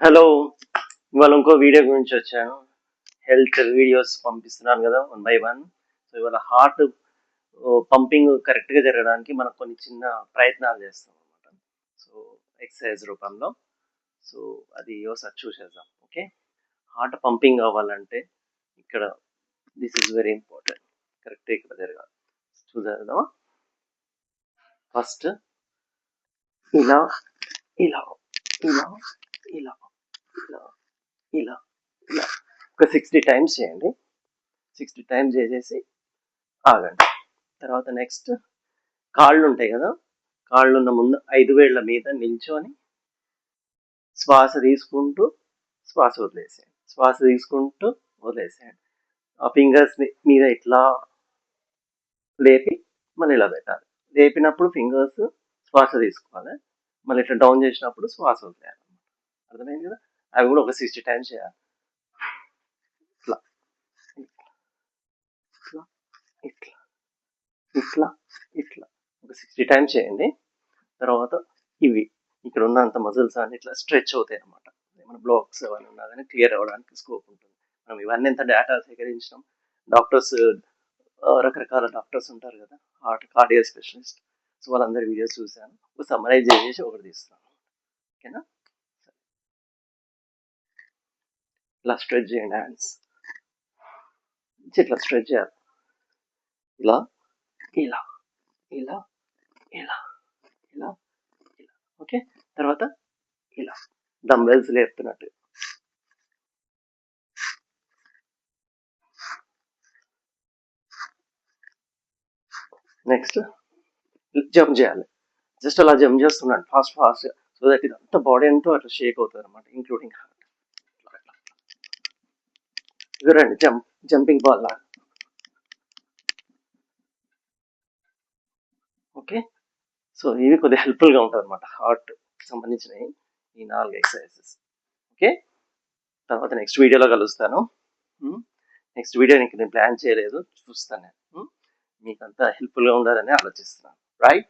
Hello, ఇవాళ ఇంకో video గురించి వచ్చాను. హెల్త్ వీడియోస్ పంపిస్తున్నాను కదా, 1 by 1. సో ఇవాళ హార్ట్ పంపింగ్ కరెక్ట్గా జరగడానికి మనం కొన్ని చిన్న ప్రయత్నాలు చేస్తాం అనమాట. సో ఎక్సర్సైజ్ రూపంలో. సో అది ఒకసారి చూసేద్దాం. ఓకే, హార్ట్ పంపింగ్ అవ్వాలంటే ఇక్కడ దిస్ ఇస్ వెరీ ఇంపార్టెంట్. కరెక్ట్గా ఇక్కడ జరగాలి. చూసేద్దామా? ఫస్ట్ ఇలా ఇలా ఇలా ఇలా ఇలా ఇలా ఇలా ఒక 60 టైమ్స్ చేయండి. 60 టైమ్స్ చేసేసి ఆగండి. తర్వాత నెక్స్ట్ కాళ్ళు ఉంటాయి కదా, కాళ్ళు ఉన్న ముందు 5 వేళ్ల మీద నిల్చొని శ్వాస తీసుకుంటూ శ్వాస వదిలేసేయండి. శ్వాస తీసుకుంటూ వదిలేసేయండి. ఆ ఫింగర్స్ మీద ఇట్లా లేపి మళ్ళీ ఇలా పెట్టాలి. లేపినప్పుడు ఫింగర్స్ శ్వాస తీసుకోవాలి, మళ్ళీ ఇట్లా డౌన్ చేసినప్పుడు శ్వాస వదిలేయాలి. అర్థమైంది కదా? అవి కూడా ఒక 60 టైమ్స్ చేయాలి. ఇట్లా ఇట్లా ఇట్లా ఇట్లా ఇట్లా ఒక 60 టైమ్స్ చేయండి. తర్వాత ఇవి ఇక్కడ ఉన్నంత మజిల్స్ అన్ని ఇట్లా స్ట్రెచ్ అవుతాయి అనమాట. ఏమైనా బ్లాక్స్ అవన్నీ ఉన్నా కానీ క్లియర్ అవ్వడానికి స్కోప్ ఉంటుంది. మనం ఇవన్నీ ఎంత డేటా సేకరించినాం. డాక్టర్స్, రకరకాల డాక్టర్స్ ఉంటారు కదా, కార్డియో స్పెషలిస్ట్. సో వాళ్ళందరి వీడియోస్ చూశాను. ఒక సమ్మరైజ్ చేసి ఒకటి తీస్తున్నాను. ఓకేనా? ఇలా స్ట్రెచ్ చేయండి. హ్యాండ్స్ ఇట్లా స్ట్రెచ్ చేయాలి. ఇలా ఇలా ఇలా ఇలా ఇలా ఇలా. ఓకే, తర్వాత ఇలా డంబెల్స్ లేపుతున్నట్టు. నెక్స్ట్ జంప్ చేయాలి. జస్ట్ అలా జంప్ చేస్తున్నాడు ఫాస్ట్ ఫాస్ట్, సో దట్ ఇదంతా బాడీ అంతా అట్లా షేక్ అవుతుంది అనమాట, ఇంక్లూడింగ్ హార్ట్. చూడండి, జంపింగ్ బాల్ లాగా. ఓకే, సో ఇవి కొద్దిగా హెల్ప్ఫుల్గా ఉంటుంది అనమాట హార్ట్ సంబంధించిన ఈ 4 ఎక్సర్సైజెస్. ఓకే, తర్వాత నెక్స్ట్ వీడియోలో కలుస్తాను. నెక్స్ట్ వీడియో నేను ప్లాన్ చేయలేదు, చూస్తాను నేను. మీకు అంతా హెల్ప్ఫుల్గా ఉండాలని ఆలోచిస్తున్నాను. రైట్?